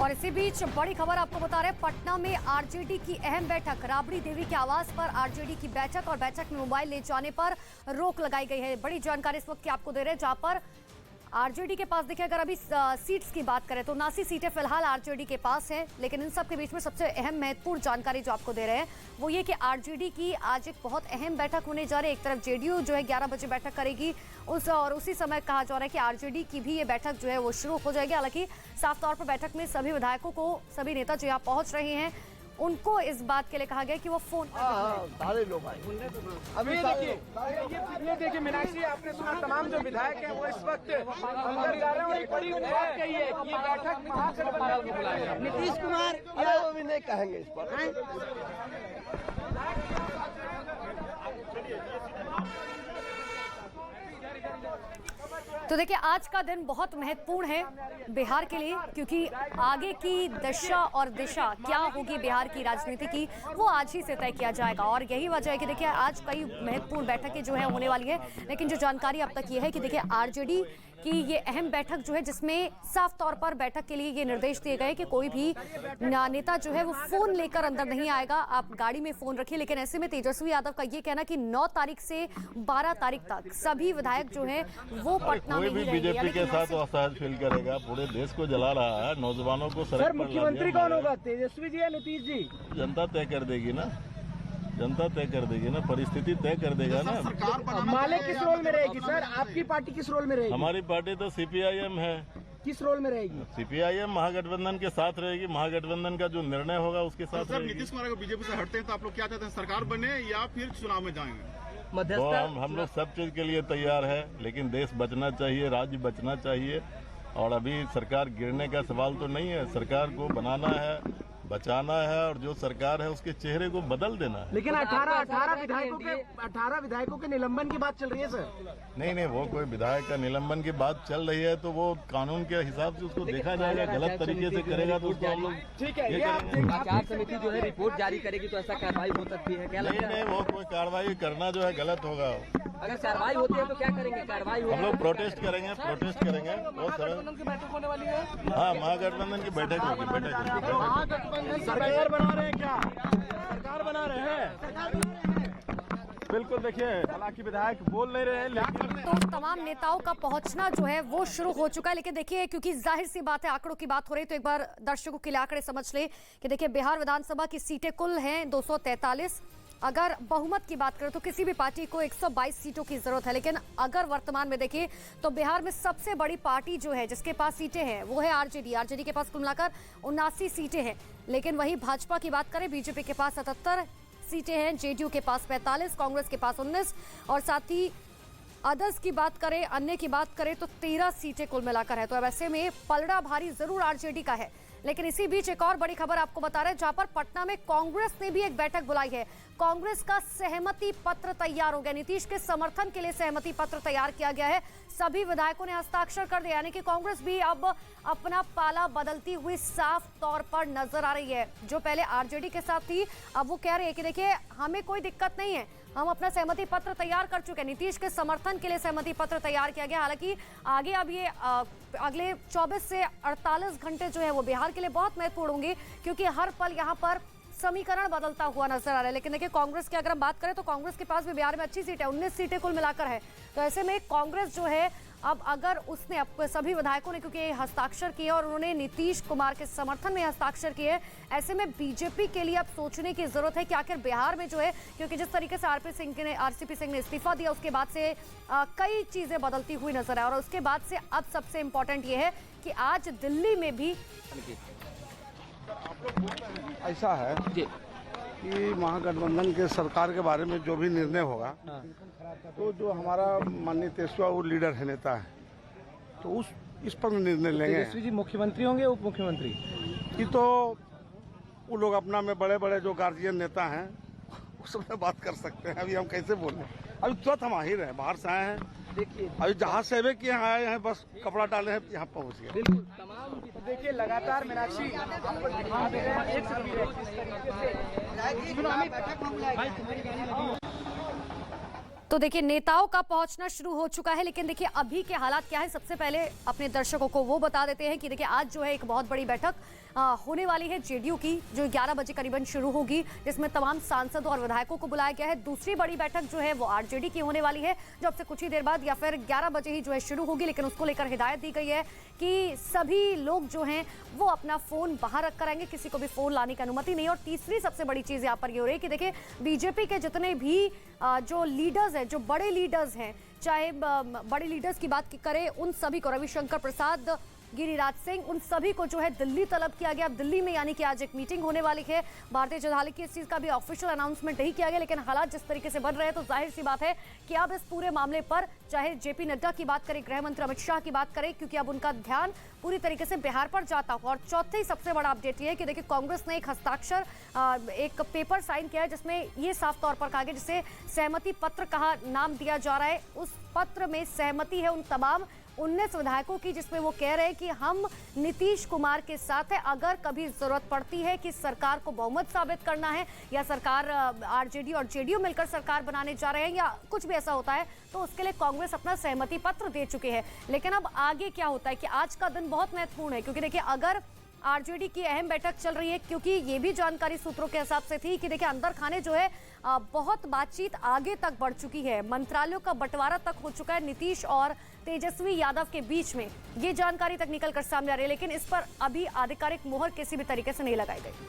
और इसी बीच बड़ी खबर आपको बता रहे हैं, पटना में आरजेडी की अहम बैठक। राबड़ी देवी के आवास पर आरजेडी की बैठक और बैठक में मोबाइल ले जाने पर रोक लगाई गई है। बड़ी जानकारी इस वक्त की आपको दे रहे हैं, जहां पर आरजेडी के पास देखिए, अगर अभी सीट्स की बात करें तो 79 सीटें फिलहाल आरजेडी के पास हैं। लेकिन इन सब के बीच में सबसे अहम महत्वपूर्ण जानकारी जो आपको दे रहे हैं वो ये कि आरजेडी की आज एक बहुत अहम बैठक होने जा रही है। एक तरफ जेडीयू जो है 11 बजे बैठक करेगी, उसी समय कहा जा रहा है कि आरजेडी की भी ये बैठक जो है वो शुरू हो जाएगी। हालांकि साफ तौर पर बैठक में सभी विधायकों को, सभी नेता जो यहाँ पहुंच रहे हैं, उनको इस बात के लिए कहा गया कि वो फोन सारे लोग आए। अभी ये देखिए मीनाक्षी, आपने सुना तमाम जो विधायक हैं वो इस वक्त अंदर जा रहे हैं और एक बड़ी बात कही है कि ये बैठक महागठबंधन की बुलाई है। नीतीश कुमार वो भी नहीं कहेंगे इस पर। तो देखिए, आज का दिन बहुत महत्वपूर्ण है बिहार के लिए, क्योंकि आगे की दशा और दिशा क्या होगी बिहार की राजनीति की, वो आज ही से तय किया जाएगा। और यही वजह है कि देखिए, आज कई महत्वपूर्ण बैठकें जो है होने वाली है। लेकिन जो जानकारी अब तक ये है कि देखिए, आरजेडी की ये अहम बैठक जो है, जिसमें साफ तौर पर बैठक के लिए ये निर्देश दिए गए कि कोई भी नेता जो है वो फोन लेकर अंदर नहीं आएगा, आप गाड़ी में फोन रखिए। लेकिन ऐसे में तेजस्वी यादव का ये कहना कि 9 तारीख से 12 तारीख तक सभी विधायक जो है वो पटना कोई भी बीजेपी के साथ असहज फील करेगा, पूरे देश को जला रहा है, नौजवानों को सर मुख्यमंत्री कौन होगा, तेजस्वी जी या नीतीश जी? जनता तय कर देगी ना, जनता तय कर देगी ना, परिस्थिति तय कर देगा ना। माले किस रोल में रहेगी सर? आपकी पार्टी किस रोल में रहेगी? हमारी पार्टी तो सीपीआईएम है। किस रोल में रहेगी? सीपीआईएम महागठबंधन के साथ रहेगी। महागठबंधन का जो निर्णय होगा उसके साथ रहेगी। नीतीश कुमार को बीजेपी से हटते हैं तो आप लोग क्या चाहते हैं, सरकार बने या फिर चुनाव में जाएंगे? तो हम लोग सब चीज के लिए तैयार है, लेकिन देश बचना चाहिए, राज्य बचना चाहिए। और अभी सरकार गिरने का सवाल तो नहीं है, सरकार को बनाना है, बचाना है, और जो सरकार है उसके चेहरे को बदल देना है। लेकिन 18 विधायकों के निलंबन की बात चल रही है सर। नहीं, वो कोई विधायक का निलंबन की बात चल रही है तो वो कानून के हिसाब से उसको देखा जाएगा। गलत तरीके से करेगा तो उसको हम लोग ठीक है। आचार समिति जो है रिपोर्ट जारी करेगी तो ऐसा कार्रवाई हो सकती है क्या? नहीं, वो कोई कार्रवाई करना जो है गलत होगा। अगर कार्रवाई होती है तो क्या करेंगे? कार्रवाई हम लोग प्रोटेस्ट करेंगे बहुत सारे। की बैठक होने वाली है। हाँ, महागठबंधन की बैठक होगी। सरकार बना रहे हैं क्या? सरकार बना रहे हैं। बिल्कुल, देखिए हालांकि विधायक बोल नहीं रहे हैं, लेकिन तो तमाम नेताओं का पहुंचना जो है वो शुरू हो चुका है। लेकिन देखिए, क्योंकि जाहिर सी बात है, आंकड़ों की बात हो रही है, तो एक बार दर्शकों के लिए आंकड़े समझ ले कि देखिए, बिहार विधानसभा की सीटें कुल हैं 243। अगर बहुमत की बात करें तो किसी भी पार्टी को 122 सीटों की जरूरत है। लेकिन अगर वर्तमान में देखें तो बिहार में सबसे बड़ी पार्टी जो है जिसके पास सीटें हैं वो है आरजेडी। आरजेडी के पास कुल मिलाकर 79 सीटें हैं। लेकिन वहीं भाजपा की बात करें, बीजेपी के पास 77 सीटें हैं, जेडीयू के पास 45, कांग्रेस के पास 19, और साथ ही अदर्स की बात करें, अन्य की बात करें तो 13 सीटें कुल मिलाकर है। तो अब ऐसे में पलड़ा भारी जरूर आरजेडी का है। लेकिन इसी बीच एक और बड़ी खबर आपको बता रहे हैं, जहां पर पटना में कांग्रेस ने भी एक बैठक बुलाई है। कांग्रेस का सहमति पत्र तैयार हो गया। नीतीश के समर्थन के लिए सहमति पत्र तैयार किया गया है। सभी विधायकों ने हस्ताक्षर कर दिया, यानी कि कांग्रेस भी अब अपना पाला बदलती हुई साफ तौर पर नजर आ रही है। जो पहले आरजेडी के साथ थी, अब वो कह रही है कि देखिए, हमें कोई दिक्कत नहीं है, हम अपना सहमति पत्र तैयार कर चुके हैं। नीतीश के समर्थन के लिए सहमति पत्र तैयार किया गया। हालांकि आगे अब ये अगले 24 से 48 घंटे जो है वो बिहार के लिए बहुत महत्वपूर्ण होंगे, क्योंकि हर पल यहाँ पर समीकरण बदलता हुआ नजर आ रहा है। लेकिन देखिए, कांग्रेस की अगर हम बात करें तो कांग्रेस के पास भी बिहार में अच्छी सीट है, 19 सीटें कुल मिलाकर है। तो ऐसे में कांग्रेस जो है, अब अगर उसने सभी विधायकों ने क्योंकि हस्ताक्षर किए और उन्होंने नीतीश कुमार के समर्थन में हस्ताक्षर किए, ऐसे में बीजेपी के लिए अब सोचने की जरूरत है कि आखिर बिहार में जो है, क्योंकि जिस तरीके से आरसीपी सिंह ने इस्तीफा दिया, उसके बाद से कई चीजें बदलती हुई नजर आए। और उसके बाद से अब सबसे इंपॉर्टेंट ये है कि आज दिल्ली में भी ऐसा है कि महागठबंधन के सरकार के बारे में जो भी निर्णय होगा, तो जो हमारा माननीय तेजस्वी वो लीडर है, नेता है, तो इस पर निर्णय लेंगे। तेजस्वी जी मुख्यमंत्री होंगे, उप मुख्यमंत्री कि तो वो लोग अपना में बड़े बड़े जो गार्जियन नेता हैं उस में बात कर सकते हैं। अभी हम कैसे बोलें, अभी तुरंत हम आ ही रहे, बाहर से आए हैं। देखिए, अभी जहाँ से भी किए आए हैं, बस कपड़ा डाले हैं, यहाँ पहुँच गए। बिल्कुल तमाम देखिए, लगातार मीनाक्षी आपको दिखा दे रहे हैं, एक तस्वीर है किस तरीके से तो देखिए नेताओं का पहुंचना शुरू हो चुका है, लेकिन देखिए अभी के हालात क्या है सबसे पहले अपने दर्शकों को वो बता देते हैं कि देखिए आज जो है एक बहुत बड़ी बैठक होने वाली है जेडीयू की, जो 11 बजे करीबन शुरू होगी, जिसमें तमाम सांसदों और विधायकों को बुलाया गया है। दूसरी बड़ी बैठक जो है वो आरजेडी की होने वाली है, जो अब से कुछ ही देर बाद या फिर 11 बजे ही जो है शुरू होगी, लेकिन उसको लेकर हिदायत दी गई है कि सभी लोग जो हैं वो अपना फोन बाहर रख कर आएंगे, किसी को भी फोन लाने की अनुमति नहीं। और तीसरी सबसे बड़ी चीज यहाँ पर ये हो रही है कि देखिए बीजेपी के जितने भी जो लीडर्स हैं, जो बड़े लीडर्स हैं, चाहे बड़े लीडर्स की बात करें, उन सभी को, रविशंकर प्रसाद, गिरिराज सिंह, उन सभी को जो है दिल्ली तलब किया गया। अब दिल्ली में यानी कि आज एक मीटिंग होने वाली है। भारतीय जनता पार्टी की इस चीज का भी ऑफिशियल अनाउंसमेंट नहीं किया गया, लेकिन हालात जिस तरीके से बढ़ रहे हैं तो जाहिर सी बात है कि अब इस पूरे मामले पर चाहे जेपी नड्डा की बात करें, गृह मंत्री अमित शाह की बात करें, क्योंकि अब उनका ध्यान पूरी तरीके से बिहार पर जाता हो। और चौथी सबसे बड़ा अपडेट ये है कि देखिए कांग्रेस ने एक हस्ताक्षर एक पेपर साइन किया है, जिसमें ये साफ तौर पर कहा गया, जिसे सहमति पत्र कहा नाम दिया जा रहा है। उस पत्र में सहमति है उन तमाम 19 विधायकों की, जिसमें वो कह रहे हैं कि हम नीतीश कुमार के साथ है। अगर कभी जरूरत पड़ती है कि सरकार को बहुमत साबित करना है, या सरकार आरजेडी और जेडीयू मिलकर सरकार बनाने जा रहे हैं, या कुछ भी ऐसा होता है, तो उसके लिए कांग्रेस अपना सहमति पत्र दे चुके हैं। लेकिन अब आगे क्या होता है कि आज का दिन बहुत महत्वपूर्ण है, क्योंकि देखिए अगर आरजेडी की अहम बैठक चल रही है, क्योंकि ये भी जानकारी सूत्रों के हिसाब से थी कि देखिए अंदर खाने जो है बहुत बातचीत आगे तक बढ़ चुकी है, मंत्रालयों का बंटवारा तक हो चुका है नीतीश और तेजस्वी यादव के बीच में, ये जानकारी तक निकल कर सामने आ रही है। लेकिन इस पर अभी आधिकारिक मोहर किसी भी तरीके से नहीं लगाई गई,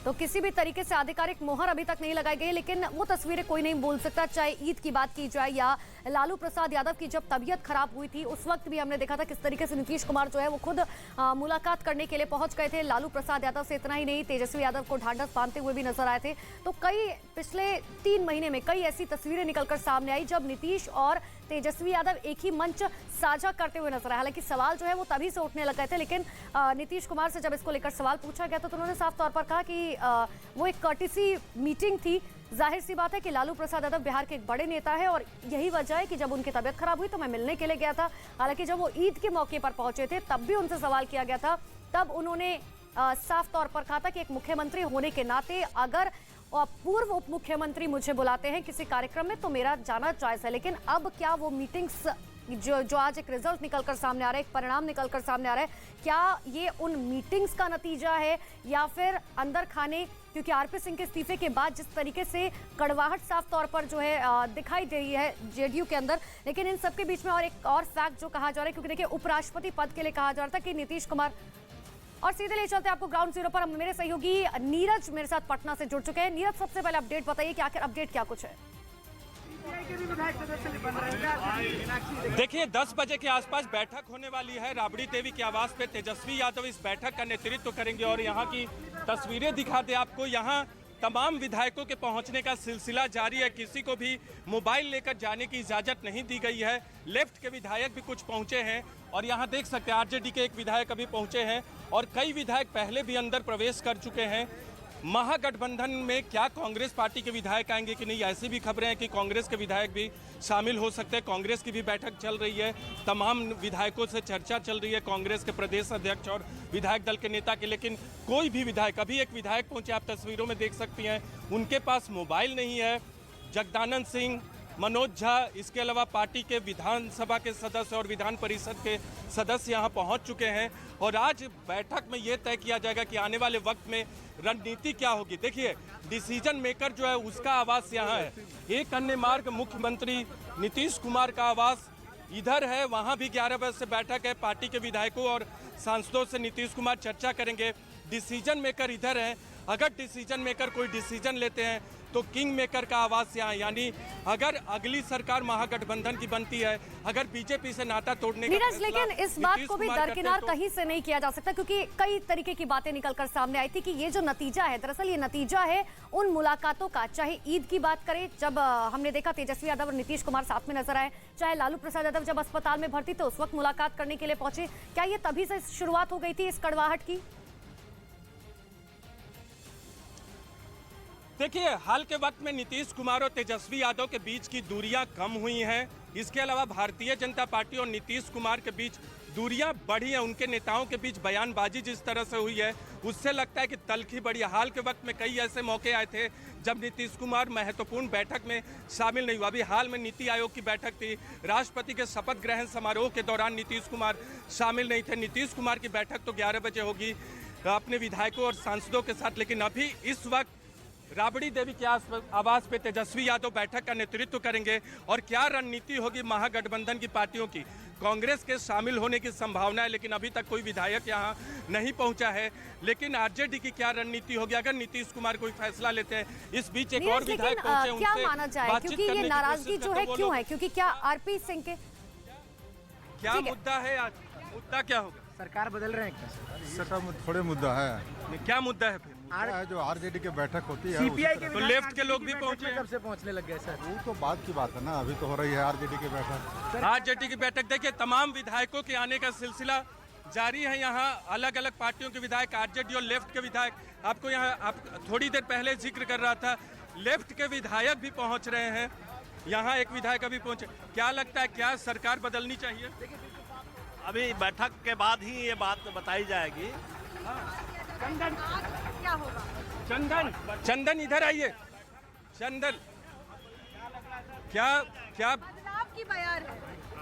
तो किसी भी तरीके से आधिकारिक मोहर अभी तक नहीं लगाई गई। लेकिन वो तस्वीरें कोई नहीं भूल सकता, चाहे ईद की बात की जाए या लालू प्रसाद यादव की जब तबीयत खराब हुई थी, उस वक्त भी हमने देखा था किस तरीके से नीतीश कुमार जो है वो खुद मुलाकात करने के लिए पहुंच गए थे। लालू प्रसाद यादव से इतना ही नहीं, तेजस्वी यादव को ढांढस बांधते हुए भी नजर आए थे। तो कई पिछले 3 महीने में कई ऐसी तस्वीरें निकलकर सामने आई जब नीतीश और तेजस्वी यादव एक ही मंच साझा करते हुए नजर आए। हालांकि सवाल जो है वो तभी से उठने लग गए थे, लेकिन नीतीश कुमार से जब इसको लेकर सवाल पूछा गया तो उन्होंने साफ तौर पर कहा कि वो एक कर्टिसी मीटिंग थी। जाहिर सी बात है कि लालू प्रसाद यादव बिहार के एक बड़े नेता है, और यही वजह है कि जब उनकी तबीयत खराब हुई तो मैं मिलने के लिए गया था। हालांकि जब वो ईद के मौके पर पहुंचे थे तब भी उनसे सवाल किया गया था, तब उन्होंने साफ तौर पर कहा था कि एक मुख्यमंत्री होने के नाते अगर पूर्व उप मुख्यमंत्री मुझे बुलाते हैं किसी कार्यक्रम में तो मेरा जाना जायज है। लेकिन अब क्या वो मीटिंग्स जो आज एक रिजल्ट निकलकर सामने आ रहा है, एक परिणाम निकलकर सामने आ रहा है, क्या ये उन मीटिंग्स का नतीजा है या फिर अंदर खाने, क्योंकि आरपी सिंह के इस्तीफे के बाद जिस तरीके से कड़वाहट साफ तौर पर जो है दिखाई दे रही है जेडीयू के अंदर। लेकिन इन सबके बीच में और एक और फैक्ट जो कहा जा रहा है, क्योंकि देखिए उपराष्ट्रपति पद के लिए कहा जा रहा था कि नीतीश कुमार, और सीधे ले चलते हैं आपको ग्राउंड जीरो पर। मेरे सहयोगी नीरज मेरे साथ पटना से जुड़ चुके हैं। नीरज, सबसे पहले अपडेट बताइए कि आखिर अपडेट क्या कुछ है। देखिए 10 बजे के आसपास बैठक होने वाली है राबड़ी देवी के आवास पे। तेजस्वी यादव इस बैठक का नेतृत्व करेंगे और यहाँ की तस्वीरें दिखा दे आपको। यहाँ तमाम विधायकों के पहुंचने का सिलसिला जारी है, किसी को भी मोबाइल लेकर जाने की इजाज़त नहीं दी गई है। लेफ्ट के विधायक भी कुछ पहुंचे हैं और यहाँ देख सकते हैं आरजेडी के एक विधायक अभी पहुंचे हैं और कई विधायक पहले भी अंदर प्रवेश कर चुके हैं। महागठबंधन में क्या कांग्रेस पार्टी के विधायक आएंगे कि नहीं, ऐसी भी खबरें हैं कि कांग्रेस के विधायक भी शामिल हो सकते हैं। कांग्रेस की भी बैठक चल रही है, तमाम विधायकों से चर्चा चल रही है, कांग्रेस के प्रदेश अध्यक्ष और विधायक दल के नेता के। लेकिन कोई भी विधायक, अभी एक विधायक पहुंचे, आप तस्वीरों में देख सकती हैं, उनके पास मोबाइल नहीं है। जगदानंद सिंह, मनोज झा, इसके अलावा पार्टी के विधानसभा के सदस्य और विधान परिषद के सदस्य यहाँ पहुँच चुके हैं और आज बैठक में ये तय किया जाएगा कि आने वाले वक्त में रणनीति क्या होगी। देखिए डिसीजन मेकर जो है उसका आवास यहाँ है, एक अन्य मार्ग मुख्यमंत्री नीतीश कुमार का आवास इधर है, वहाँ भी 11 बजे से बैठक है। पार्टी के विधायकों और सांसदों से नीतीश कुमार चर्चा करेंगे। डिसीजन मेकर इधर है, अगर डिसीजन मेकर कोई डिसीजन लेते हैं तो किंग मेकर का आवास यहाँ, यानी अगर अगली सरकार महागठबंधन की बनती है, अगर बीजेपी से नाता तोड़ने का नीरज, लेकिन इस बात को भी दरकिनार कहीं से नहीं किया जा सकता, क्योंकि कई तरीके की बातें निकलकर सामने आई थी कि ये जो नतीजा है, दरअसल ये नतीजा है उन मुलाकातों का। चाहे ईद की बात करें, जब हमने देखा तेजस्वी यादव और नीतीश कुमार साथ में नजर आए, चाहे लालू प्रसाद यादव जब अस्पताल में भर्ती थे उस वक्त मुलाकात करने के लिए पहुंचे, क्या ये तभी से शुरुआत हो गई थी इस कड़वाहट की? देखिए हाल के वक्त में नीतीश कुमार और तेजस्वी यादव के बीच की दूरियां कम हुई हैं। इसके अलावा भारतीय जनता पार्टी और नीतीश कुमार के बीच दूरियां बढ़ी हैं उनके नेताओं के बीच, बयानबाजी जिस तरह से हुई है उससे लगता है कि तलखी बढ़ी। हाल के वक्त में कई ऐसे मौके आए थे जब नीतीश कुमार महत्वपूर्ण बैठक में शामिल नहीं हुआ। अभी हाल में नीति आयोग की बैठक थी, राष्ट्रपति के शपथ ग्रहण समारोह के दौरान नीतीश कुमार शामिल नहीं थे। नीतीश कुमार की बैठक तो 11 बजे होगी अपने विधायकों और सांसदों के साथ, लेकिन अभी इस वक्त राबड़ी देवी के आवास पे तेजस्वी यादव बैठक का नेतृत्व करेंगे। और क्या रणनीति होगी महागठबंधन की पार्टियों की? कांग्रेस के शामिल होने की संभावना है, लेकिन अभी तक कोई विधायक यहां नहीं पहुंचा है। लेकिन आरजेडी की क्या रणनीति होगी अगर नीतीश कुमार कोई फैसला लेते हैं? इस बीच एक और विधायक पहुंचे, क्या उनसे माना जाए, बातचीत क्योंकि ये करने की नाराजगी कोशिश जो करते है वो क्यों लोग। है? क्योंकि क्या आरपी सिंह के क्या मुद्दा है आज? मुद्दा क्या होगा? सरकार बदल रहे हैं थोड़े मुद्दा है। क्या मुद्दा है फिर? जो आरजेडी की बैठक होती है सीपीआई के तो लेफ्ट के लोग भी पहुंचे हैं। कब से पहुंचने लग गए सर? वो तो बात की बात है ना, अभी तो हो रही है आरजेडी की बैठक। आरजेडी की बैठक देखिए, तमाम विधायकों के आने का सिलसिला जारी है। यहाँ अलग अलग पार्टियों के विधायक, आरजेडी और लेफ्ट के विधायक, आपको यहाँ आप थोड़ी देर पहले जिक्र कर रहा था, लेफ्ट के विधायक भी पहुँच रहे हैं। यहाँ एक विधायक अभी पहुँचे। क्या लगता है, क्या सरकार बदलनी चाहिए? अभी बैठक के बाद ही ये बात बताई जाएगी। चंदन इधर आइए। चंदन, क्या क्या की बयान है?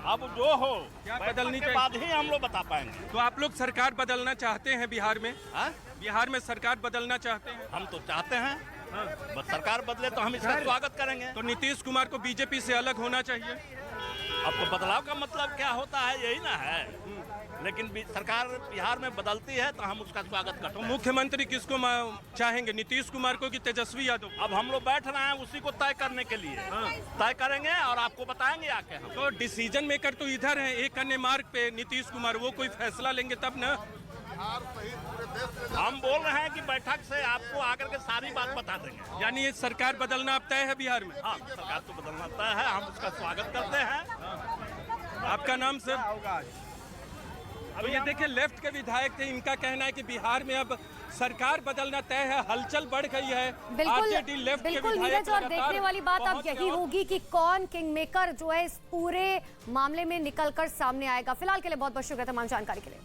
अब जो हो क्या बैठक बदलनी के चाहिए? बाद ही हम लोग बता पाएंगे। तो आप लोग सरकार बदलना चाहते हैं बिहार में? हाँ? बिहार में सरकार बदलना चाहते हैं? हम तो चाहते हैं बस सरकार बदले तो हम इसका स्वागत करेंगे। तो नीतीश कुमार को बीजेपी से अलग होना चाहिए। अब तो बदलाव का मतलब क्या होता है यही ना है। लेकिन सरकार बिहार में बदलती है तो हम उसका स्वागत करते हैं। मुख्यमंत्री किसको चाहेंगे, नीतीश कुमार को कि तेजस्वी यादव? अब हम लोग बैठ रहे हैं उसी को तय करने के लिए, तय करेंगे और आपको बताएंगे आके हम। तो डिसीजन मेकर तो इधर है, एक अन्य मार्ग पे नीतीश कुमार, वो कोई फैसला लेंगे तब ना। हम बोल रहे हैं कि बैठक से आपको आकर के सारी बात बता देंगे। यानी ये सरकार बदलना अब तय है बिहार में? हाँ, सरकार तो बदलना तय है, हम उसका स्वागत करते हैं। आपका नाम सर? अब ये देखिए, लेफ्ट के विधायक थे, इनका कहना है कि बिहार में अब सरकार बदलना तय है, हलचल बढ़ गई है। आरजेडी लेफ्ट के बिल्कुल विधायक नीरज, और लगातार देखने वाली बात अब पहुंच यही रहे हैं। होगी कि कौन किंग मेकर जो है इस पूरे मामले में निकलकर सामने आएगा। फिलहाल के लिए बहुत बहुत शुक्रिया तमाम जानकारी के लिए।